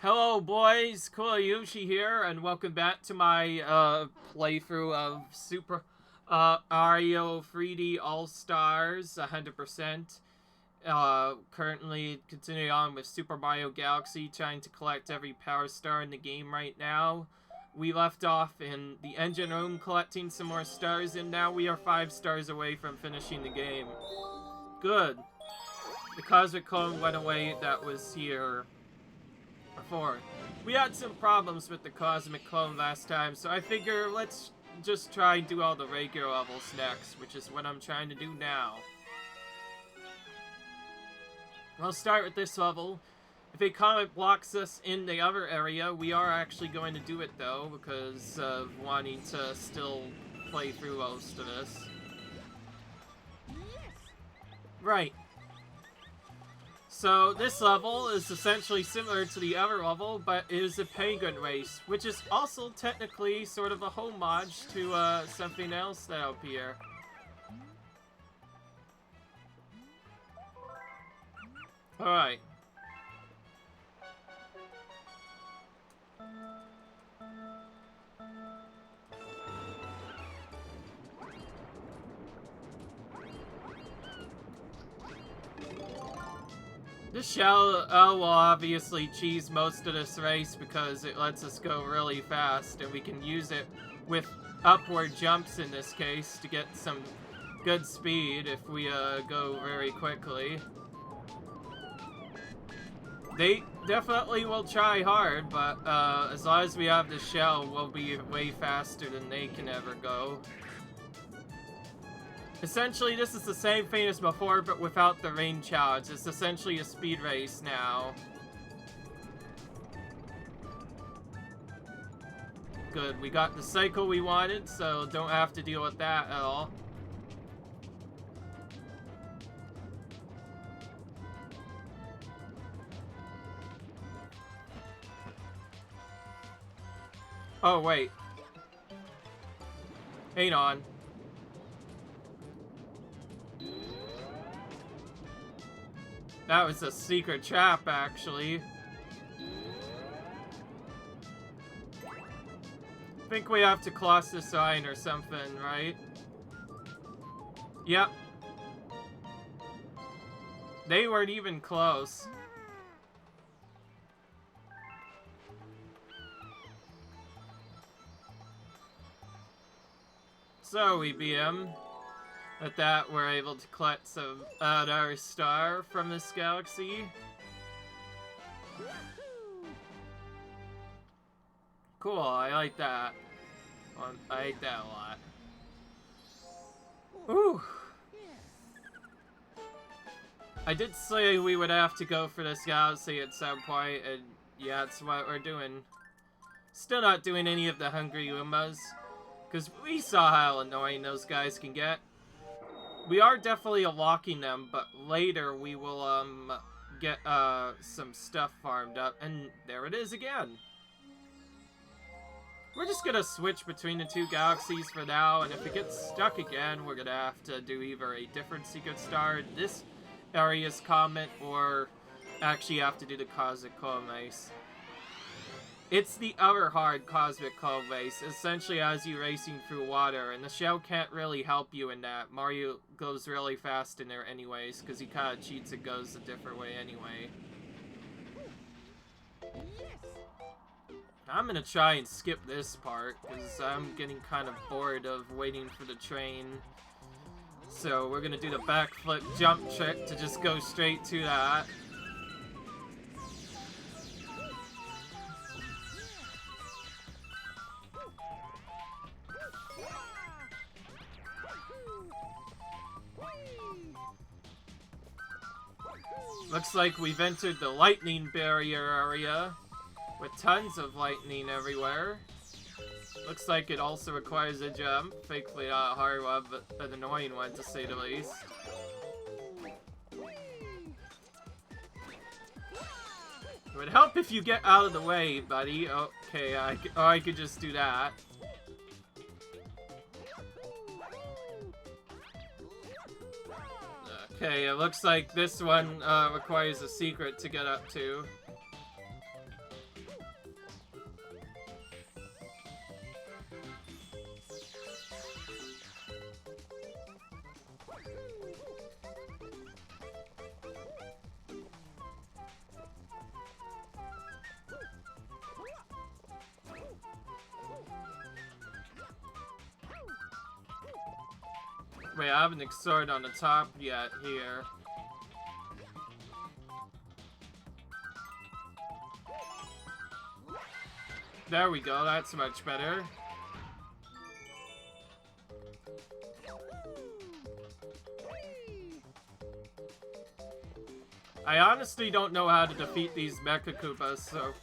Hello boys, Kurayushi here, and welcome back to my playthrough of Super Mario 3D All-Stars 100%. Currently continuing on with Super Mario Galaxy, trying to collect every Power Star in the game right now. We left off in the engine room collecting some more stars, and now we are 5 stars away from finishing the game. Good. The Cosmic Cone went away that was here before. We had some problems with the Cosmic Clone last time, so I figure let's just try and do all the regular levels next, which is what I'm trying to do now. I'll start with this level. If a comet blocks us in the other area, we are actually going to do it though, because of wanting to still play through most of this. Right. So this level is essentially similar to the other level, but it is a penguin race, which is also technically sort of a homage to something else that'll appear. Alright. This shell will obviously cheese most of this race because it lets us go really fast, and we can use it with upward jumps in this case to get some good speed if we go very quickly. They definitely will try hard, but as long as we have the shell, we'll be way faster than they can ever go. Essentially, this is the same thing as before, but without the rain challenge. It's essentially a speed race now. Good, we got the cycle we wanted, so don't have to deal with that at all. Oh, wait. Hang on. That was a secret trap, actually. I think we have to cross the sign or something, right? Yep. They weren't even close. So we beat him. With that, we're able to collect some another star from this galaxy. Cool, I like that. I like that a lot. Ooh. I did say we would have to go for this galaxy at some point, and yeah, that's what we're doing. Still not doing any of the Hungry Umas, because we saw how annoying those guys can get. We are definitely unlocking them, but later we will, get, some stuff farmed up. And there it is again. We're just gonna switch between the two galaxies for now, and if it gets stuck again, we're gonna have to do either a different secret star in this area's comet, or actually have to do the Cosmic Cone race. It's the other hard Cosmic Cone race, essentially as you racing through water, and the shell can't really help you in that. Mario goes really fast in there anyways, because he kind of cheats and goes a different way anyway. I'm gonna try and skip this part, because I'm getting kind of bored of waiting for the train. So we're gonna do the backflip jump trick to just go straight to that. Looks like we've entered the lightning barrier area, with tons of lightning everywhere. Looks like it also requires a jump. Thankfully not a hard one, but an annoying one to say the least. It would help if you get out of the way, buddy. Okay, I could just do that. Okay, it looks like this one requires a secret to get up to. Wait, I haven't explored on the top yet here. There we go, that's much better. I honestly don't know how to defeat these Mecha Koopas, so...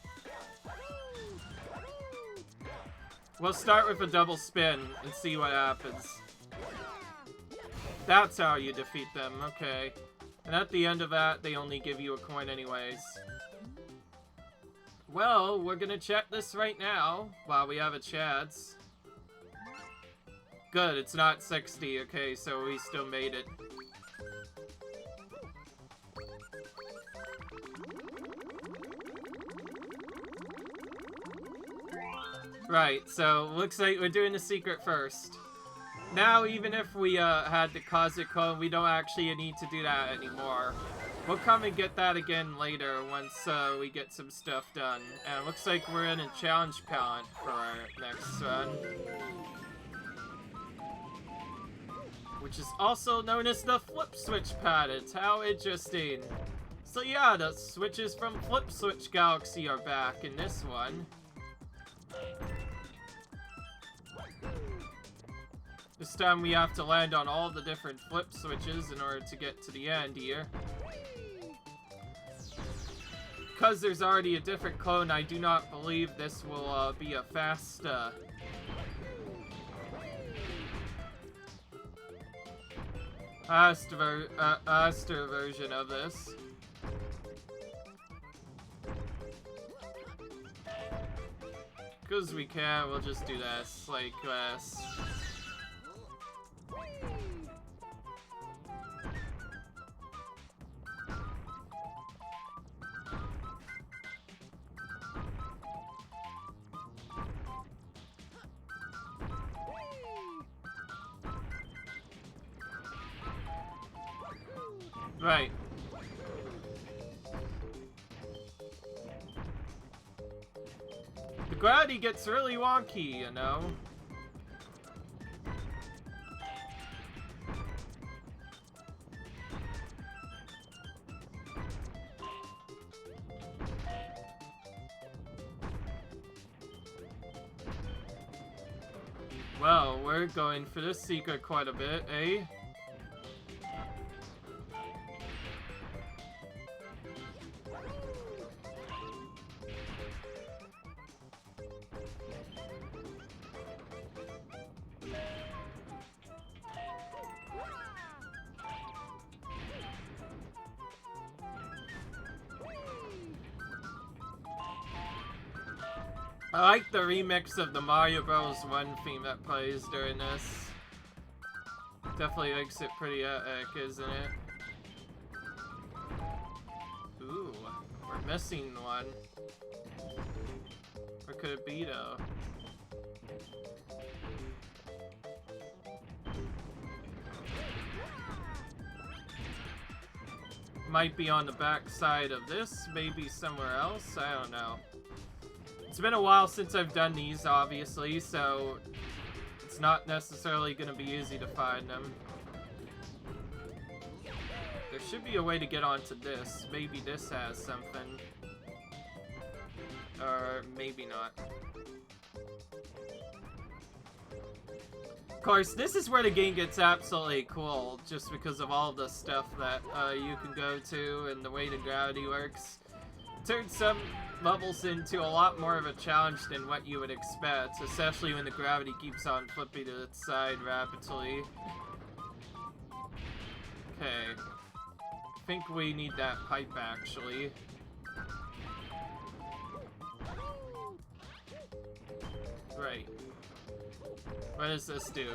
we'll start with a double spin and see what happens. That's how you defeat them, okay. And at the end of that, they only give you a coin anyways. Well, we're gonna check this right now, while we have a chance. Good, it's not 60, okay, so we still made it. Right, so looks like we're doing the secret first. Now, even if we had the Cosmic Cone, we don't actually need to do that anymore. We'll come and get that again later once we get some stuff done. And it looks like we're in a challenge palette for our next run. Which is also known as the Flip Switch palette. How interesting. So yeah, the switches from Flip Switch Galaxy are back in this one. This time we have to land on all the different flip switches in order to get to the end here. Because there's already a different clone, I do not believe this will be a fast version of this. Because we can, we'll just do this like this. Right. The gravity gets really wonky, you know? Well, we're going for this secret quite a bit, eh? I like the remix of the Mario Bros. 1 theme that plays during this. Definitely makes it pretty epic, isn't it? Ooh, we're missing one. Where could it be, though? Might be on the back side of this, maybe somewhere else, I don't know. It's been a while since I've done these, obviously, so it's not necessarily going to be easy to find them. There should be a way to get onto this. Maybe this has something. Or maybe not. Of course, this is where the game gets absolutely cool, just because of all the stuff that you can go to and the way the gravity works. Turns some levels into a lot more of a challenge than what you would expect, especially when the gravity keeps on flipping to its side rapidly. Okay. I think we need that pipe, actually. Right. What does this do?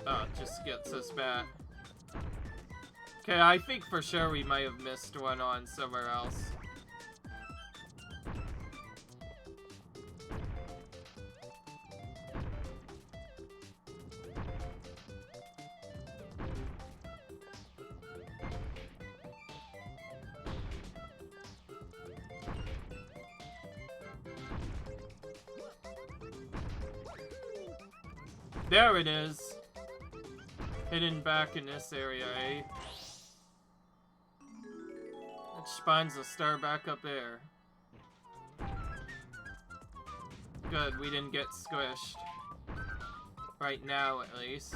Oh, it just gets us back. Okay, I think for sure we might have missed one on somewhere else. There it is. Hidden back in this area, eh? That spawns a star back up there. Good, we didn't get squished. Right now, at least.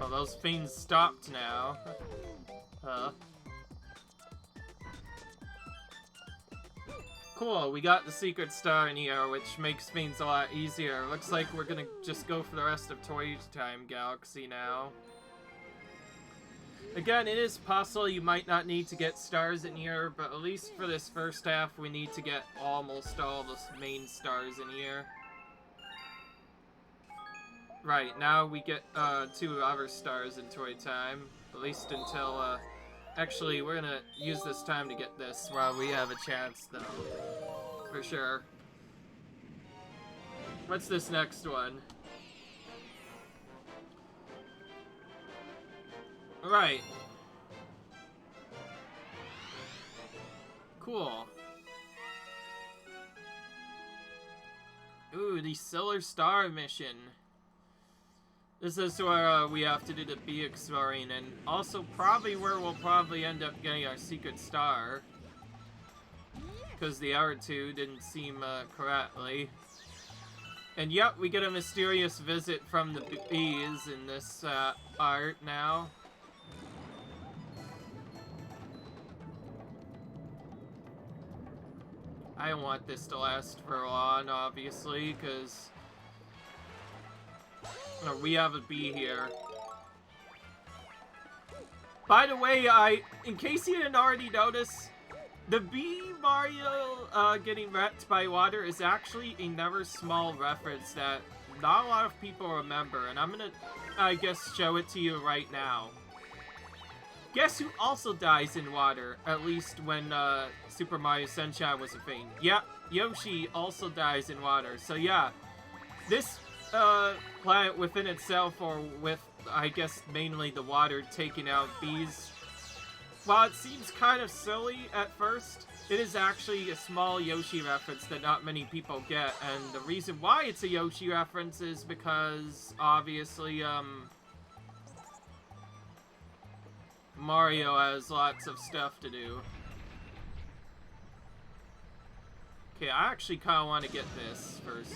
Oh, those fiends stopped now. Cool, we got the secret star in here, which makes things a lot easier. Looks like we're gonna just go for the rest of Toy Time Galaxy now. Again, it is possible you might not need to get stars in here, but at least for this first half, we need to get almost all the main stars in here. Right, now we get 2 other stars in Toy Time, at least until, actually, we're gonna use this time to get this while we have a chance, though. For sure. What's this next one? Right. Cool. Ooh, the Solar Star mission. This is where we have to do the bee exploring, and also probably where we'll probably end up getting our secret star. Because the other 2 didn't seem correctly. And yep, we get a mysterious visit from the bees in this art now. I don't want this to last for long, obviously, because we have a bee here. By the way, in case you didn't already notice, the bee Mario getting wrecked by water is actually another small reference that not a lot of people remember, and I'm gonna, I guess, show it to you right now. Guess who also dies in water, at least when Super Mario Sunshine was a thing? Yep, Yoshi also dies in water. So yeah, this planet within itself, or with, I guess, mainly the water taking out bees, while it seems kind of silly at first, it is actually a small Yoshi reference that not many people get, and the reason why it's a Yoshi reference is because, obviously, Mario has lots of stuff to do. Okay, I actually kind of want to get this first.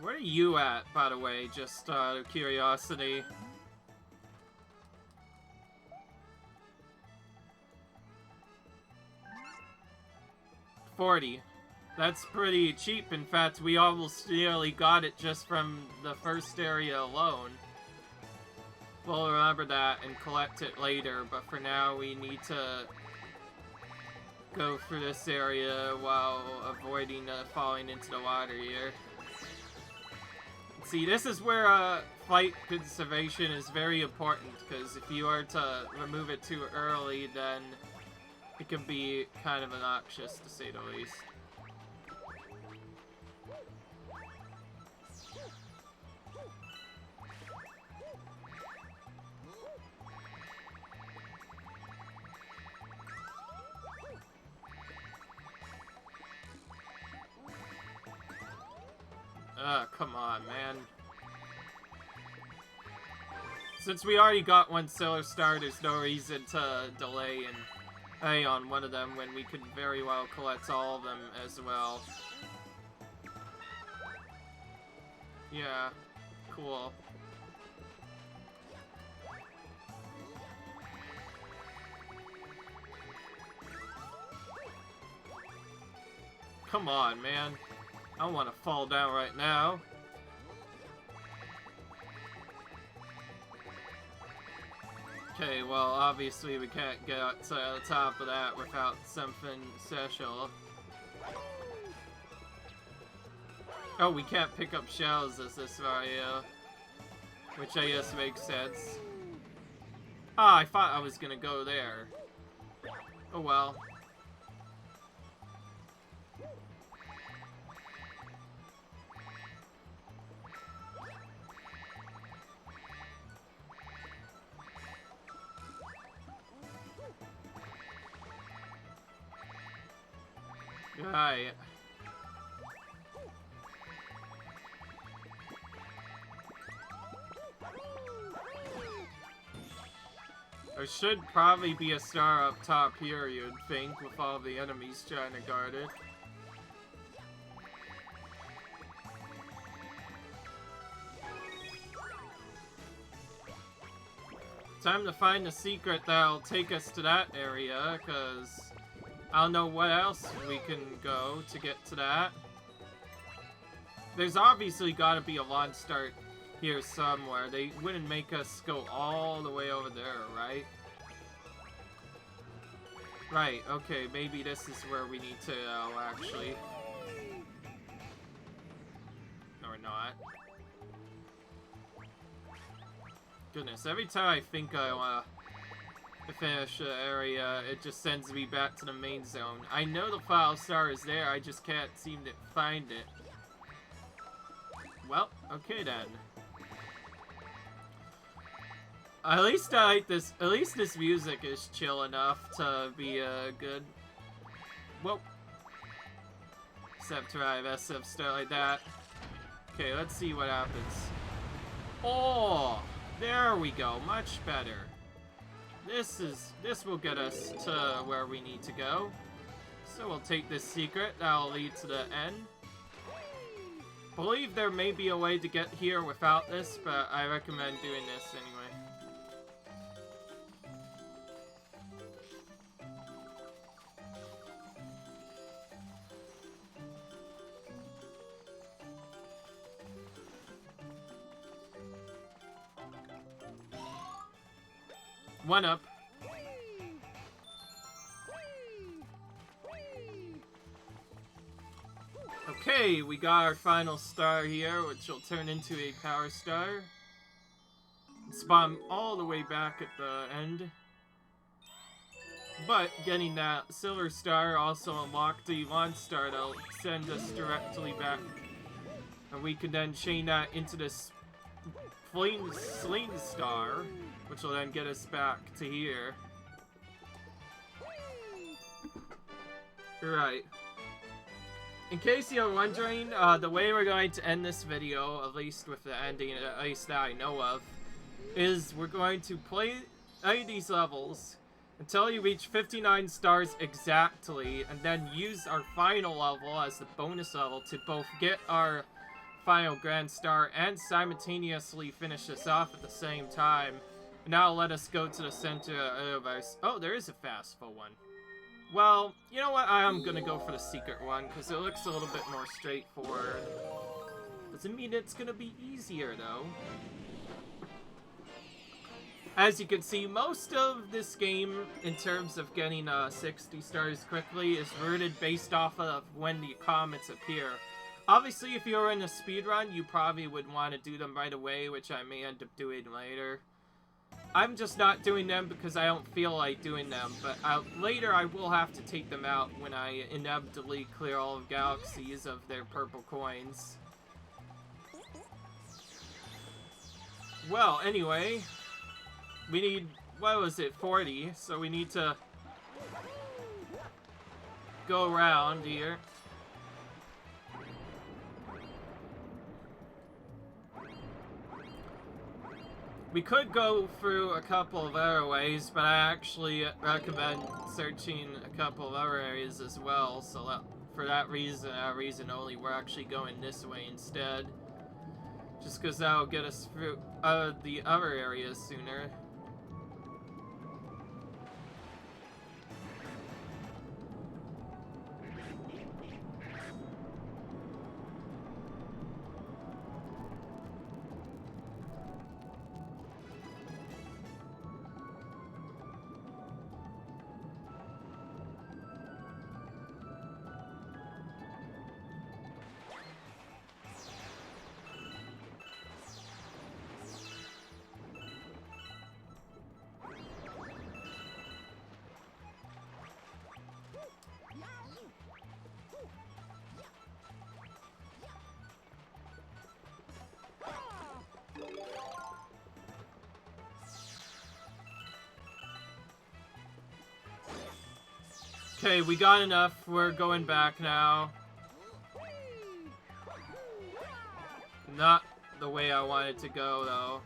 Where are you at, by the way, just out of curiosity? $40. That's pretty cheap. In fact, we almost nearly got it just from the first area alone. We'll remember that and collect it later, but for now we need to go through this area while avoiding falling into the water here. See, this is where flight conservation is very important, because if you are to remove it too early, then it can be kind of obnoxious, to say the least. Come on, man. Since we already got one Solar Star, there's no reason to delay and pay on one of them when we could very well collect all of them as well. Yeah, cool. Come on, man. I don't want to fall down right now. Okay, well, obviously we can't get to the top of that without something special. Oh, we can't pick up shells as this Mario, which I guess makes sense. Ah, I thought I was gonna go there. Oh well. Right. There should probably be a star up top here, you'd think, with all the enemies trying to guard it. Time to find the secret that'll take us to that area, because I don't know what else we can go to get to that. There's obviously got to be a launch start here somewhere. They wouldn't make us go all the way over there, right? Right, okay, maybe this is where we need to go, actually. Or not. Goodness, every time I think I want to finish the area, it just sends me back to the main zone. I know the file star is there, I just can't seem to find it. Well, okay then. At least I like this. At least this music is chill enough to be good. Whoa. Except drive SF stuff like that. Okay, let's see what happens. Oh, there we go. Much better. This will get us to where we need to go. So we'll take this secret. That'll lead to the end. Believe there may be a way to get here without this, but I recommend doing this anyway. One up. Okay, we got our final star here, which will turn into a power star. Spawn all the way back at the end. But getting that silver star also unlocked the launch star that'll send us directly back. And we can then chain that into this sling star, which will then get us back to here. Right. In case you're wondering, the way we're going to end this video, at least with the ending, at least that I know of, is we're going to play any of these levels until you reach 59 stars exactly, and then use our final level as the bonus level to both get our final grand star and simultaneously finish this off at the same time. And that'll let us go to the center of our... Oh, there is a fastful one. Well, you know what? I am gonna go for the secret one, because it looks a little bit more straightforward. Doesn't mean it's gonna be easier, though. As you can see, most of this game, in terms of getting 60 stars quickly, is rooted based off of when the comets appear. Obviously, if you're in a speedrun, you probably would want to do them right away, which I may end up doing later. I'm just not doing them because I don't feel like doing them, but later I will have to take them out when I inevitably clear all of galaxies of their purple coins. Well, anyway, we need, what was it, 40, so we need to go around here. We could go through a couple of other ways, but I actually recommend searching a couple of other areas as well, so that, for that reason only, we're actually going this way instead. Just because that'll get us through the other areas sooner. Okay, we got enough. We're going back now. Not the way I wanted to go, though.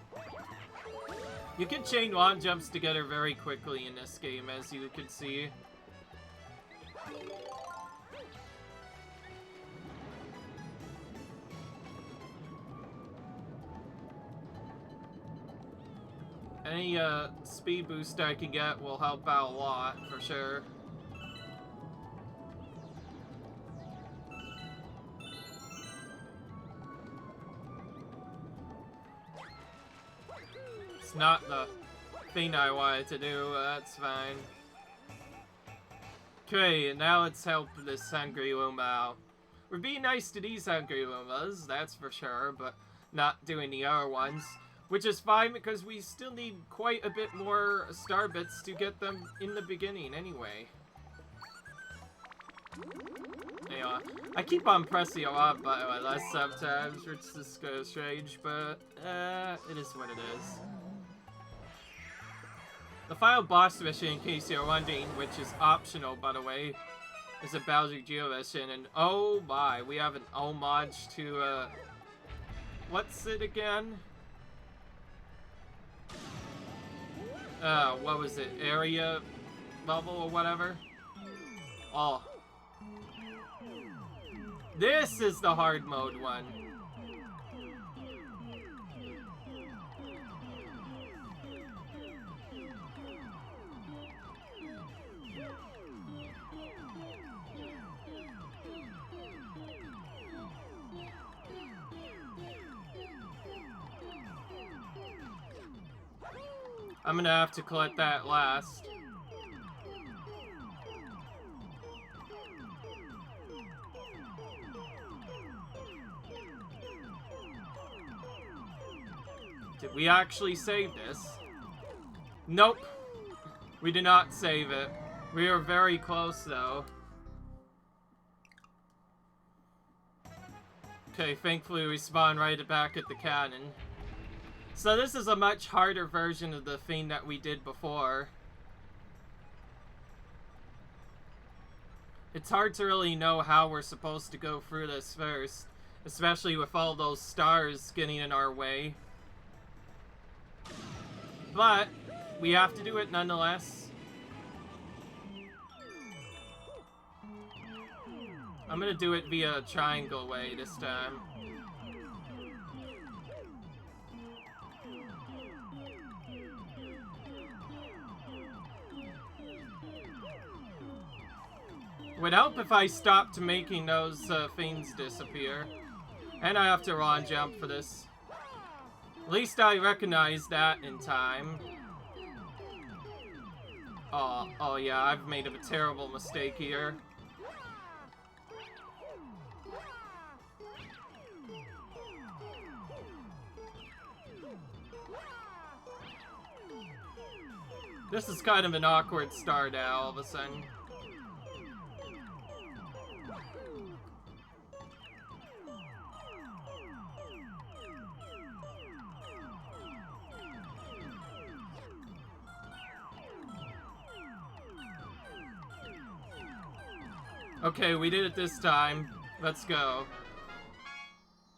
You can chain long jumps together very quickly in this game, as you can see. Any speed boost I can get will help out a lot, for sure. It's not the thing I wanted to do, that's fine. Okay, now let's help this hungry Luma out. We're being nice to these hungry Lumas, that's for sure, but not doing the other ones. Which is fine, because we still need quite a bit more star bits to get them in the beginning anyway. Yeah, I keep on pressing a lot button less sometimes, which is kind of strange, but it is what it is. The final boss mission, in case you're wondering, which is optional by the way, is a Bowser Geo mission, and oh my, we have an homage to what's it again? What was it? Area level or whatever? Oh. This is the hard mode one. I'm gonna have to collect that last. Did we actually save this? Nope. We did not save it. We were very close though. Okay, thankfully we spawned right back at the cannon. So this is a much harder version of the thing that we did before. It's hard to really know how we're supposed to go through this first, especially with all those stars getting in our way. But we have to do it nonetheless. I'm gonna do it via a triangle way this time. Would help if I stopped making those things disappear. And I have to run jump for this. At least I recognize that in time. Oh yeah, I've made a terrible mistake here. This is kind of an awkward start now, all of a sudden. Okay, we did it this time. Let's go.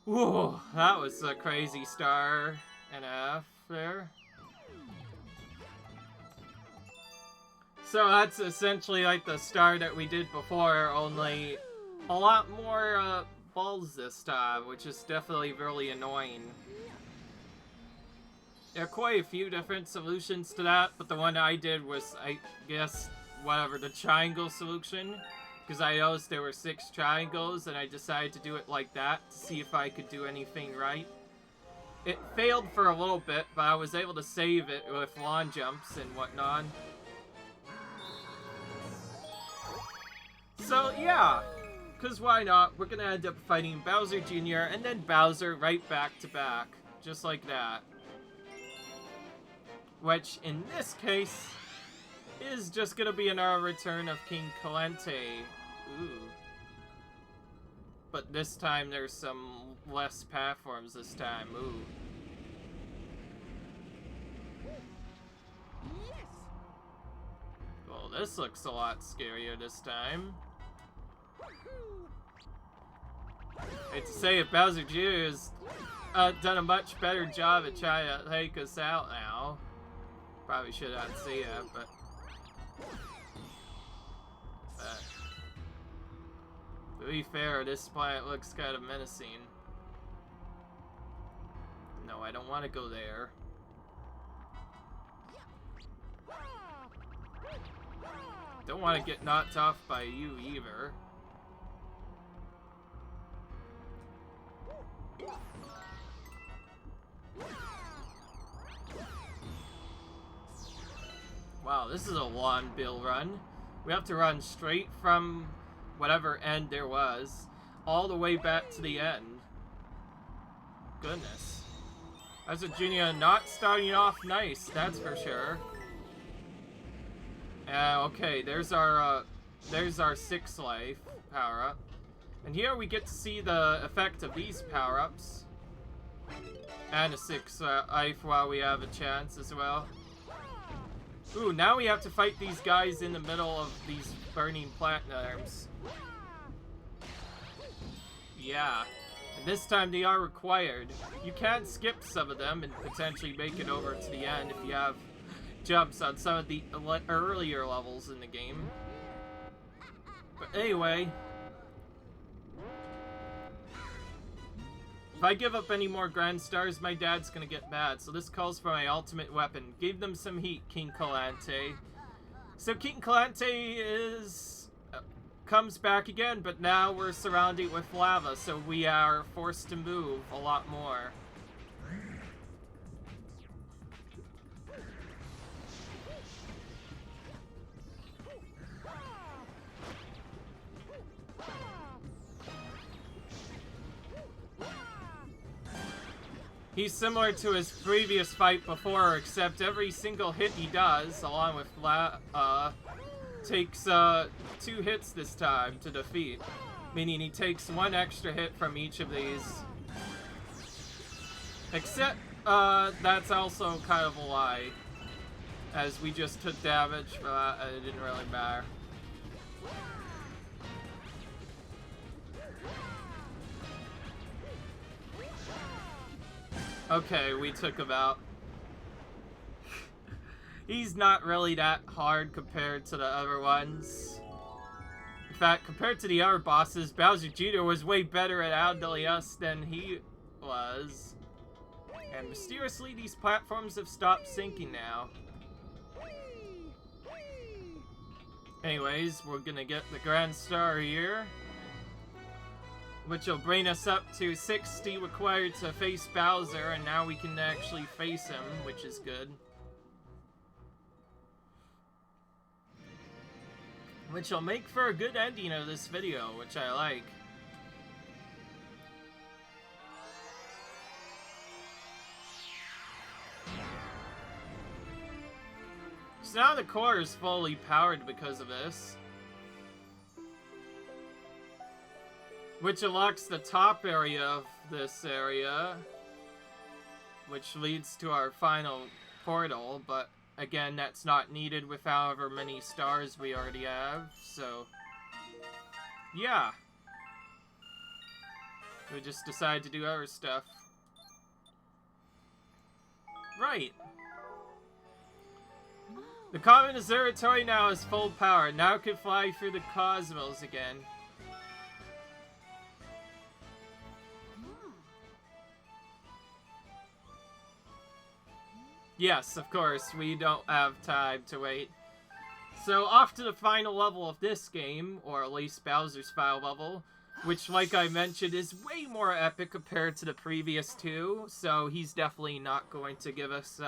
Whoa, that was a crazy star and a half there. So that's essentially like the star that we did before, only a lot more balls this time, which is definitely really annoying. There are quite a few different solutions to that, but the one I did was, I guess, whatever, the triangle solution. Because I noticed there were 6 triangles, and I decided to do it like that to see if I could do anything right. It failed for a little bit, but I was able to save it with lawn jumps and whatnot. So, yeah. Because why not? We're going to end up fighting Bowser Jr. and then Bowser right back to back. Just like that. Which, in this case, is just going to be another return of King Calente. Ooh. But this time there's some less platforms this time. Ooh. Well, this looks a lot scarier this time. Hate to say it, Bowser Jr. has done a much better job at trying to take us out now. Probably should not say that, but to be fair, this planet looks kind of menacing. No, I don't want to go there. Don't want to get knocked off by you either. Wow, this is a long bill run. We have to run straight from whatever end there was all the way back to the end. Goodness. As a junior, not starting off nice, that's for sure. Okay, there's our 6th life power-up. And here we get to see the effect of these power-ups. And a 6th life while we have a chance as well. Ooh, now we have to fight these guys in the middle of these burning platinums. Yeah. And this time they are required. You can skip some of them and potentially make it over to the end if you have jumps on some of the earlier levels in the game. But anyway, if I give up any more Grand Stars, my dad's gonna get mad. So this calls for my ultimate weapon. Give them some heat, King Calante. So King Calante comes back again, but now we're surrounded with lava, so we are forced to move a lot more. He's similar to his previous fight before, except every single hit he does, along with takes 2 hits this time to defeat. Meaning he takes 1 extra hit from each of these. Except, that's also kind of a lie. As we just took damage for that, and it didn't really matter. Okay, we took him out. He's not really that hard compared to the other ones. In fact, compared to the other bosses, Bowser Jr. was way better at outdoing us than he was. And mysteriously, these platforms have stopped sinking now. Anyways, we're gonna get the Grand Star here, which will bring us up to 60 required to face Bowser, and now we can actually face him, which is good. Which will make for a good ending of this video, which I like. So now the core is fully powered because of this. Which unlocks the top area of this area, which leads to our final portal, but again, that's not needed with however many stars we already have, so yeah. We just decided to do other stuff. Right. The Comet Observatory now has full power, now can fly through the cosmos again. Yes, of course, we don't have time to wait. So, off to the final level of this game, or at least Bowser's final level, which, like I mentioned, is way more epic compared to the previous 2, so he's definitely not going to give us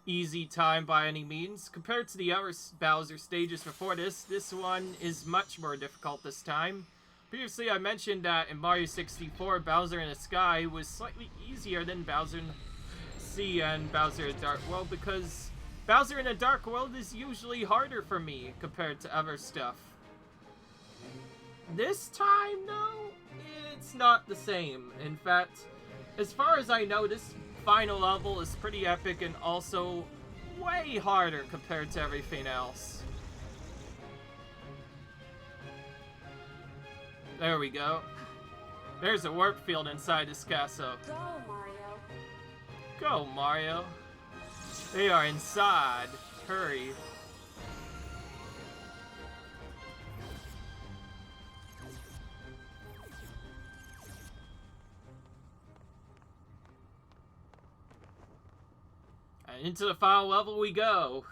easy time by any means. Compared to the other Bowser stages before this, this one is much more difficult this time. Previously, I mentioned that in Mario 64, Bowser in the Sky was slightly easier than Bowser in Sea and Bowser in the Dark World, because Bowser in the Dark World is usually harder for me compared to other stuff. This time, though, it's not the same. In fact, as far as I know, this final level is pretty epic and also way harder compared to everything else. There we go. There's a warp field inside this castle. Go, Mario. Go, Mario. They are inside. Hurry. And into the final level we go.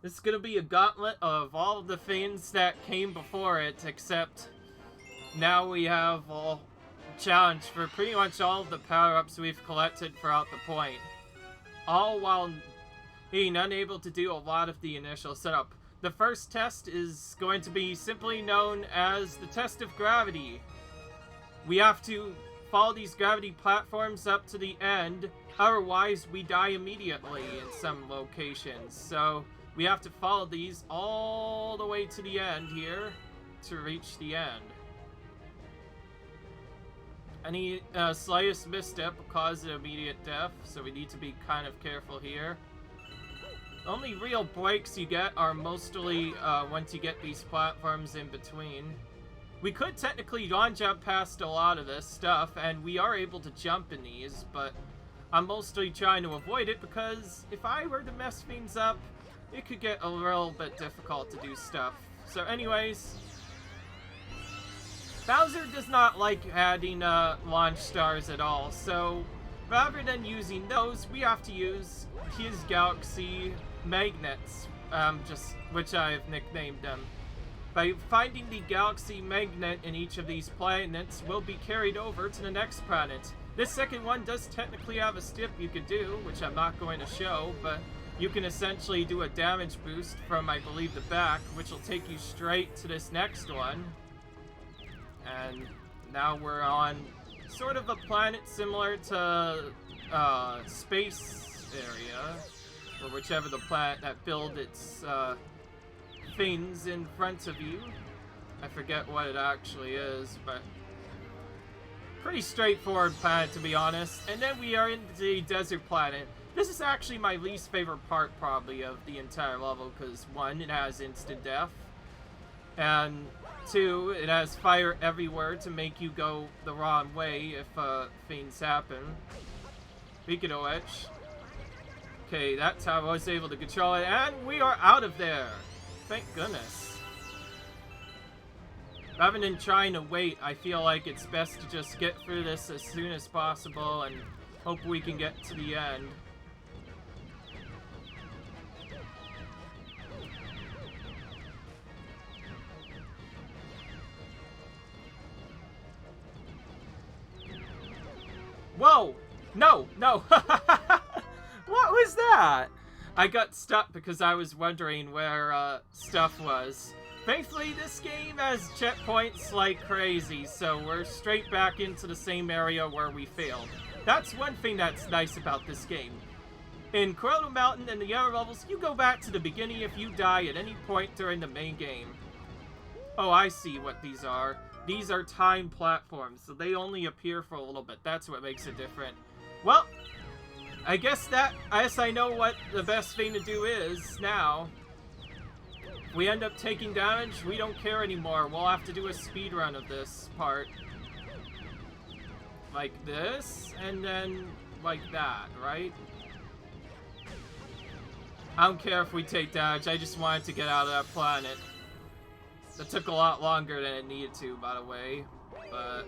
This is gonna be a gauntlet of all of the things that came before it, except now we have a challenge for pretty much all of the power-ups we've collected throughout the point. All while being unable to do a lot of the initial setup. The first test is going to be simply known as the test of gravity. We have to follow these gravity platforms up to the end, otherwise we die immediately in some locations. So we have to follow these all the way to the end here to reach the end. Any slightest misstep will cause an immediate death, so we need to be kind of careful here. The only real breaks you get are mostly once you get these platforms in between. We could technically jump past a lot of this stuff, and we are able to jump in these, but I'm mostly trying to avoid it because if I were to mess things up, it could get a little bit difficult to do stuff. So anyways, Bowser does not like adding launch stars at all, so rather than using those, we have to use his galaxy magnets, which I've nicknamed them. By finding the galaxy magnet in each of these planets, we'll be carried over to the next planet. This second one does technically have a step you could do, which I'm not going to show, but you can essentially do a damage boost from, I believe, the back, which will take you straight to this next one. And now we're on sort of a planet similar to space area, or whichever the planet that build its things in front of you. I forget what it actually is, but pretty straightforward planet to be honest. And then we are in the desert planet. This is actually my least favorite part probably of the entire level, because one, it has instant death, and two, it has fire everywhere to make you go the wrong way if things happen. Speaking of which, okay, that's how I was able to control it, and we are out of there. Thank goodness. Rather than trying to wait, I feel like it's best to just get through this as soon as possible and hope we can get to the end. Whoa! No! No! What was that? I got stuck because I was wondering where stuff was. Thankfully, this game has checkpoints like crazy, so we're straight back into the same area where we failed. That's one thing that's nice about this game. In Chrono Mountain and the other levels, you go back to the beginning if you die at any point during the main game. Oh, I see what these are. These are time platforms, so they only appear for a little bit. That's what makes it different. Well, I guess I know what the best thing to do is now. If we end up taking damage, we don't care anymore. We'll have to do a speed run of this part. Like this, and then like that, right? I don't care if we take damage, I just wanted to get out of that planet. That took a lot longer than it needed to, by the way, but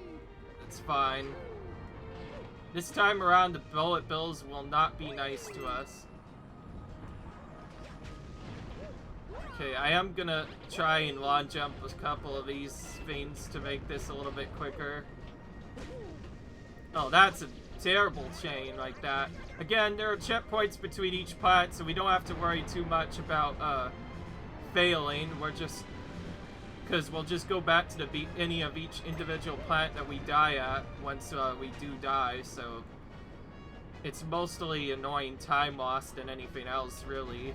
it's fine. This time around, the bullet bills will not be nice to us. Okay, I am gonna try and launch jump a couple of these things to make this a little bit quicker. Oh, that's a terrible chain like that. Again, there are checkpoints between each planet, so we don't have to worry too much about failing. We're just... because we'll just go back to the beginning of each individual planet that we die at once we do die, so it's mostly annoying time loss than anything else, really.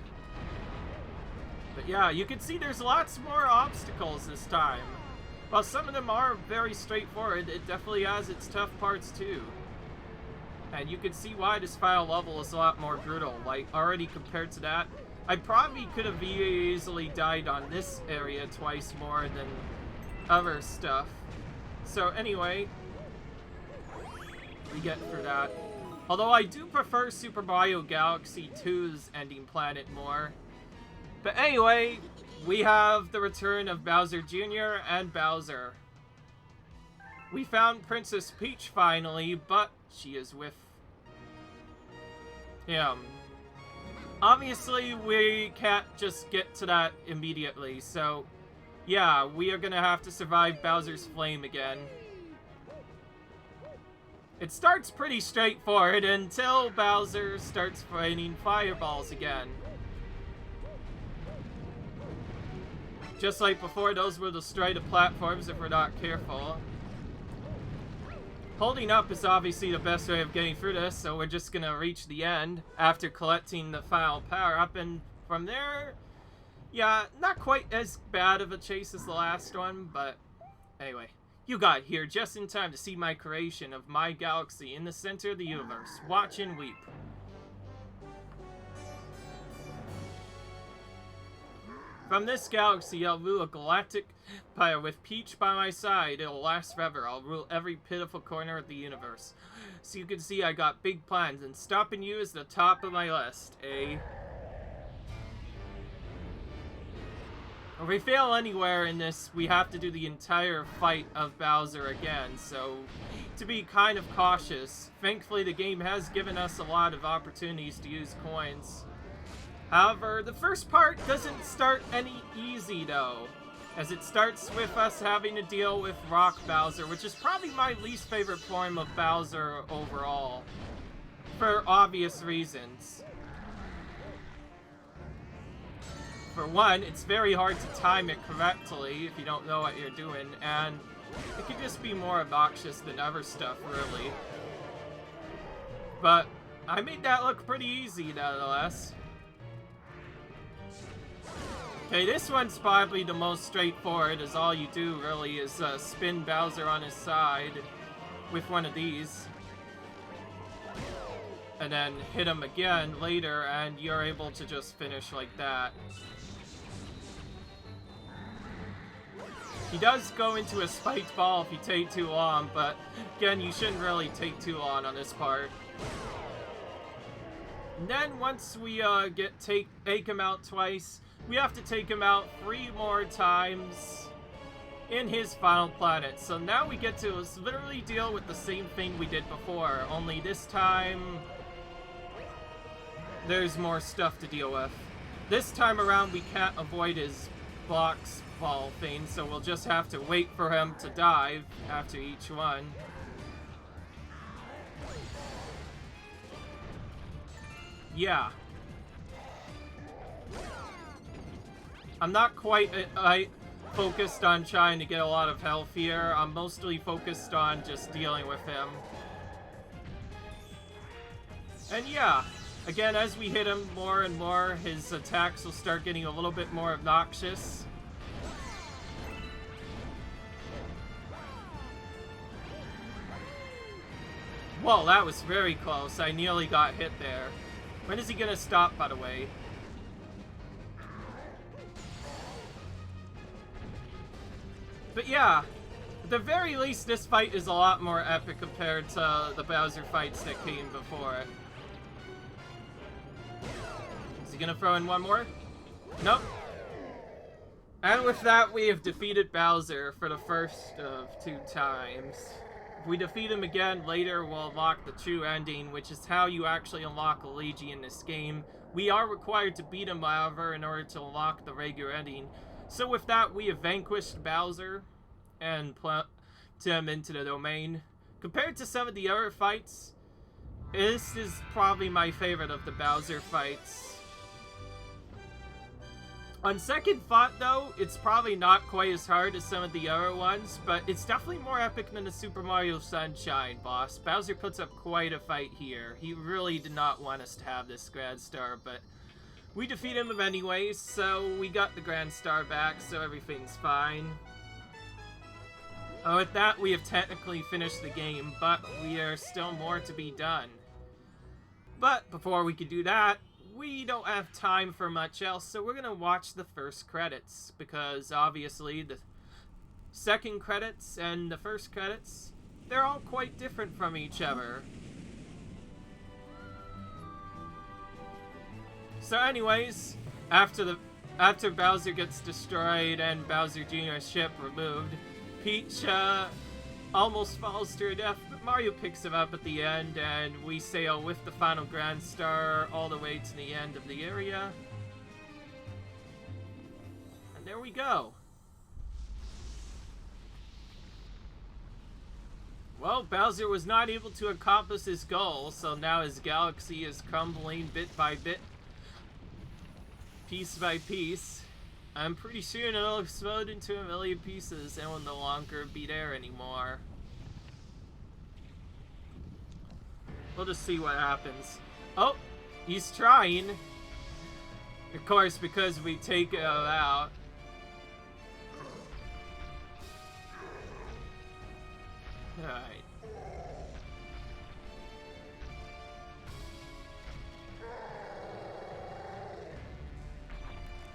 But yeah, you can see there's lots more obstacles this time. While some of them are very straightforward, it definitely has its tough parts too. And you can see why this final level is a lot more brutal. Like, already compared to that, I probably could have easily died on this area twice more than other stuff. So anyway, we get through that. Although I do prefer Super Mario Galaxy 2's ending planet more. But anyway, we have the return of Bowser Jr. and Bowser. We found Princess Peach finally, but she is with him. Obviously, we can't just get to that immediately, so yeah, we are gonna have to survive Bowser's Flame again. It starts pretty straightforward until Bowser starts raining fireballs again. Just like before, those will destroy the platforms if we're not careful. Holding up is obviously the best way of getting through this, so we're just gonna reach the end after collecting the final power-up, and from there, yeah, not quite as bad of a chase as the last one, but anyway. You got here just in time to see my creation of my galaxy in the center of the universe. Watch and weep. From this galaxy, I'll rule a galactic empire with Peach by my side. It'll last forever. I'll rule every pitiful corner of the universe. So you can see I got big plans, and stopping you is the top of my list, eh? If we fail anywhere in this, we have to do the entire fight of Bowser again, so to be kind of cautious. Thankfully, the game has given us a lot of opportunities to use coins. However, the first part doesn't start any easy though, as it starts with us having to deal with Rock Bowser, which is probably my least favorite form of Bowser overall, for obvious reasons. For one, it's very hard to time it correctly if you don't know what you're doing, and it could just be more obnoxious than other stuff, really. But I made that look pretty easy, nonetheless. Okay, this one's probably the most straightforward, as all you do, really, is spin Bowser on his side with one of these. And then hit him again later, and you're able to just finish like that. He does go into a spiked ball if you take too long, but again, you shouldn't really take too long on this part. And then once we take him out twice, we have to take him out 3 more times in his final planet. So now we get to literally deal with the same thing we did before, only this time there's more stuff to deal with. This time around we can't avoid his box ball thing, so we'll just have to wait for him to dive after each one. Yeah. I'm not quite focused on trying to get a lot of health here. I'm mostly focused on just dealing with him. And yeah, again, as we hit him more and more, his attacks will start getting a little bit more obnoxious. Whoa, that was very close. I nearly got hit there. When is he gonna stop, by the way? But yeah, at the very least, this fight is a lot more epic compared to the Bowser fights that came before it. Is he gonna throw in one more? Nope. And with that, we have defeated Bowser for the first of 2 times. If we defeat him again later, we'll unlock the true ending, which is how you actually unlock Luigi in this game. We are required to beat him, however, in order to unlock the regular ending. So with that, we have vanquished Bowser and put him into the domain. Compared to some of the other fights, this is probably my favorite of the Bowser fights. On second thought, though, it's probably not quite as hard as some of the other ones, but it's definitely more epic than the Super Mario Sunshine boss. Bowser puts up quite a fight here. He really did not want us to have this Grand Star, but we defeat him anyways, so we got the Grand Star back, so everything's fine. With that, we have technically finished the game, but we are still more to be done. But before we can do that, we don't have time for much else, so we're gonna watch the first credits, because obviously the second credits and the first credits, they're all quite different from each other. So anyways, after Bowser gets destroyed and Bowser Jr.'s ship removed, Peach almost falls to her death, but Mario picks him up at the end, and we sail with the final Grand Star all the way to the end of the area. And there we go. Well, Bowser was not able to accomplish his goal, so now his galaxy is crumbling bit by bit, piece by piece. I'm pretty sure it'll explode into a million pieces and will no longer be there anymore. We'll just see what happens. Oh, he's trying. Of course, because we take it out. Alright.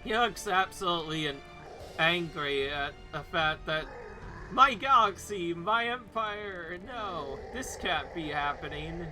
He looks absolutely angry at the fact that my galaxy, my empire, no, this can't be happening.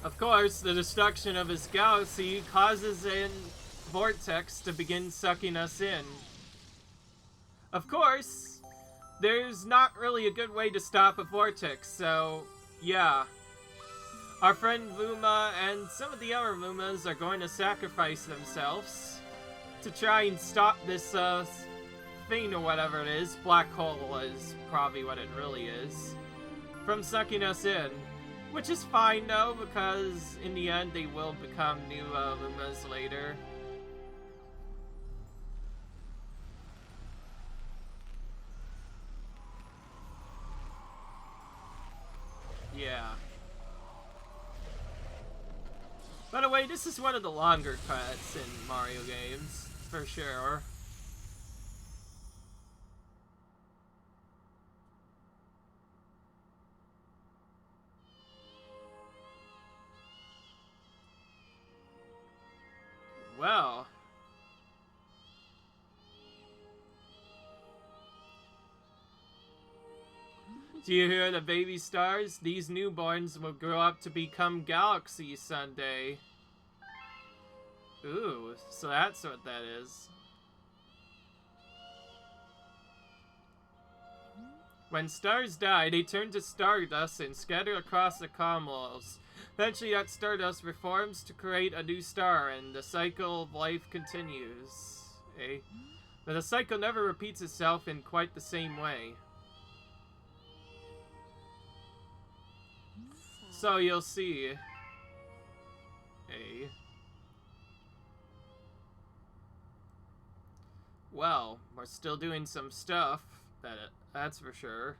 Of course, the destruction of his galaxy causes a vortex to begin sucking us in. Of course, there's not really a good way to stop a vortex, so yeah. Our friend Luma and some of the other Lumas are going to sacrifice themselves to try and stop this thing or whatever it is, black hole is probably what it really is, from sucking us in. Which is fine though, because in the end they will become new Lumas later. Yeah. By the way, this is one of the longer cuts in Mario games, for sure. Well. Do you hear the baby stars? These newborns will grow up to become galaxies someday. Ooh, so that's what that is. When stars die, they turn to stardust and scatter across the cosmos. Eventually that stardust reforms to create a new star, and the cycle of life continues. Eh? But the cycle never repeats itself in quite the same way. So you'll see. Eh? Well, we're still doing some stuff, that's for sure.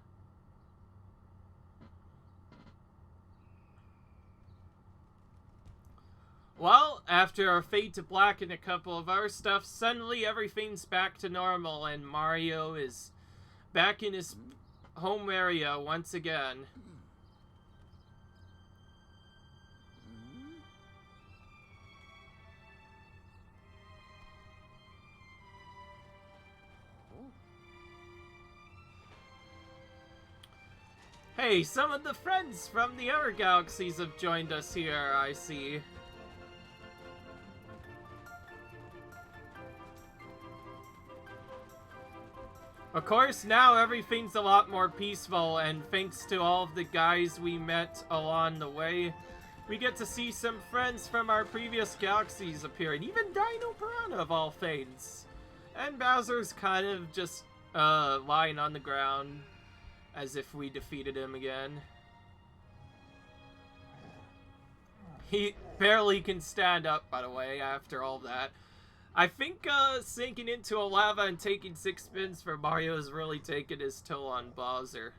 Well, after our fade to black and a couple of our stuff, suddenly everything's back to normal and Mario is back in his home area once again. Hey, some of the friends from the other galaxies have joined us here, I see. Of course, now everything's a lot more peaceful, and thanks to all of the guys we met along the way, we get to see some friends from our previous galaxies appearing. Even Dino Piranha, of all things. And Bowser's kind of just lying on the ground, as if we defeated him again. He barely can stand up, by the way, after all that. I think sinking into a lava and taking 6 spins for Mario is really taking his toll on Bowser.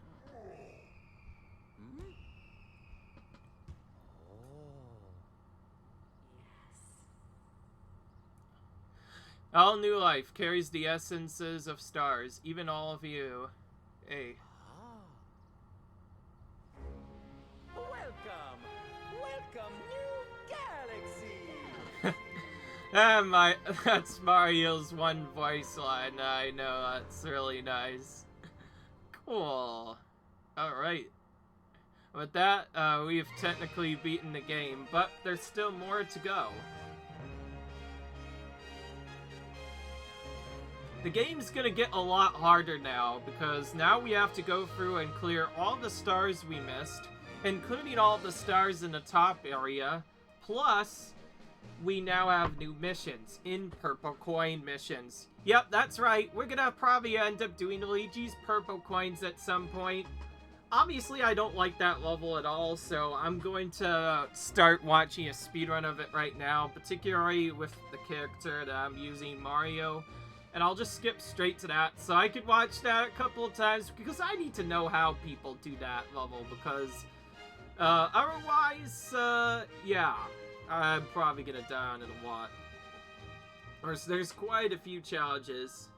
All new life carries the essences of stars, even all of you. Hey. Welcome! Welcome, new galaxy! That's Mario's one voice line. I know, that's really nice. Cool. Alright. With that, we've technically beaten the game, but there's still more to go. The game's gonna get a lot harder now, because now we have to go through and clear all the stars we missed, including all the stars in the top area, plus we now have new missions, in purple coin missions. Yep, that's right, we're gonna probably end up doing Luigi's purple coins at some point. Obviously, I don't like that level at all, so I'm going to start watching a speedrun of it right now, particularly with the character that I'm using, Mario. And I'll just skip straight to that, so I could watch that a couple of times, because I need to know how people do that level, because otherwise, yeah, I'm probably gonna die on it a lot. There's quite a few challenges.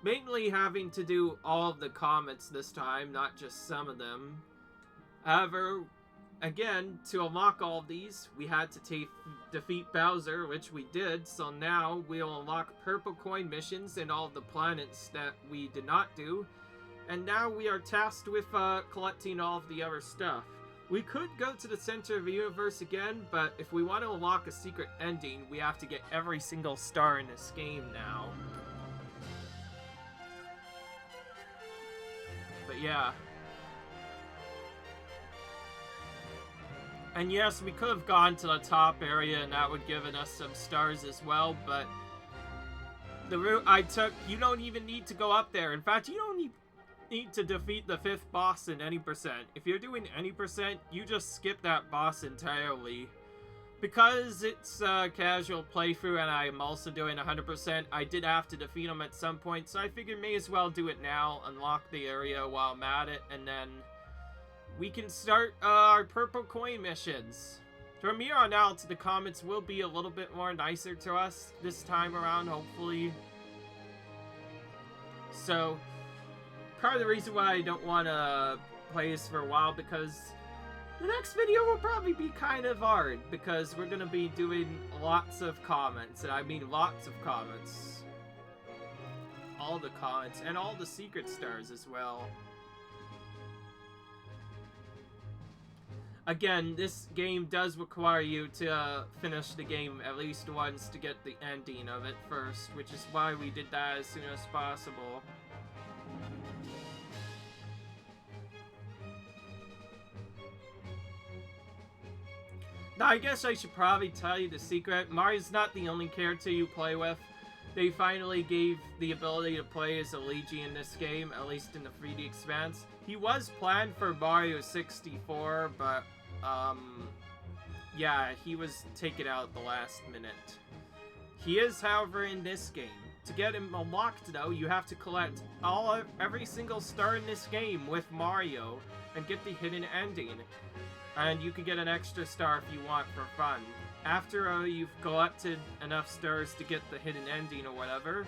Mainly having to do all of the comets this time, not just some of them. However, again, to unlock all of these, we had to defeat Bowser, which we did, so now we'll unlock purple coin missions and all of the planets that we did not do. And now we are tasked with collecting all of the other stuff. We could go to the center of the universe again, but if we want to unlock a secret ending, we have to get every single star in this game now. But yeah. And yes, we could have gone to the top area and that would have given us some stars as well, but the route I took, you don't even need to go up there. In fact, you don't need to defeat the 5th boss in any percent. If you're doing any percent, you just skip that boss entirely. Because it's a casual playthrough and I'm also doing 100%, I did have to defeat him at some point, so I figured may as well do it now, unlock the area while I'm at it, and then we can start our purple coin missions. From here on out, the comets will be a little bit more nicer to us this time around, hopefully. So, part of the reason why I don't want to play this for a while, because the next video will probably be kind of hard, because we're going to be doing lots of comments, and I mean lots of comments. All the comments, and all the secret stars as well. Again, this game does require you to finish the game at least once to get the ending of it first, which is why we did that as soon as possible. Now, I guess I should probably tell you the secret. Mario's not the only character you play with. They finally gave the ability to play as Luigi in this game, at least in the 3D Expanse. He was planned for Mario 64, but, yeah, he was taken out at the last minute. He is, however, in this game. To get him unlocked, though, you have to collect every single star in this game with Mario and get the hidden ending. And you can get an extra star if you want for fun. After you've collected enough stars to get the hidden ending or whatever,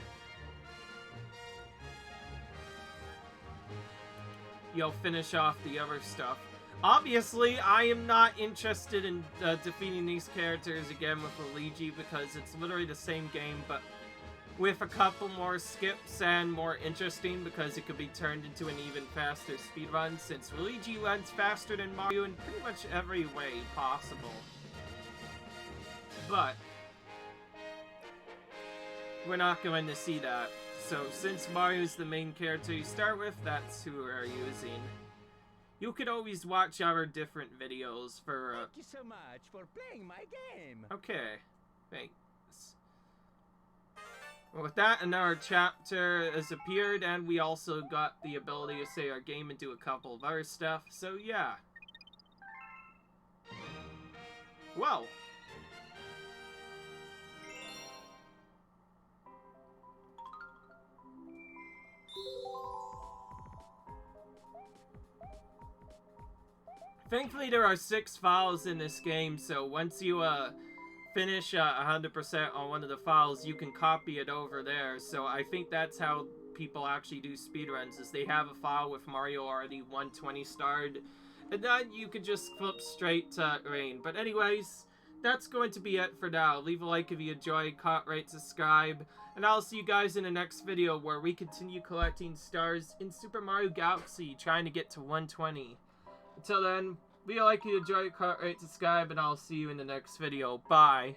you'll finish off the other stuff. Obviously, I am not interested in defeating these characters again with Luigi, because it's literally the same game, but with a couple more skips and more interesting, because it could be turned into an even faster speedrun, since Luigi runs faster than Mario in pretty much every way possible. But we're not going to see that. So since Mario's the main character you start with, that's who we're using. You could always watch our different videos for Thank you so much for playing my game. Okay, thanks. Well, with that, another chapter has appeared, and we also got the ability to save our game and do a couple of other stuff, so yeah. Well. Thankfully, there are 6 files in this game, so once you finish 100% on one of the files, you can copy it over there. So I think that's how people actually do speedruns, is they have a file with Mario already 120 starred, and then you can just flip straight to Rain. But anyways, that's going to be it for now. Leave a like if you enjoyed, comment, rate, subscribe, and I'll see you guys in the next video where we continue collecting stars in Super Mario Galaxy, trying to get to 120. Until then, leave a like if you enjoyed, comment, rate, subscribe, and I'll see you in the next video. Bye.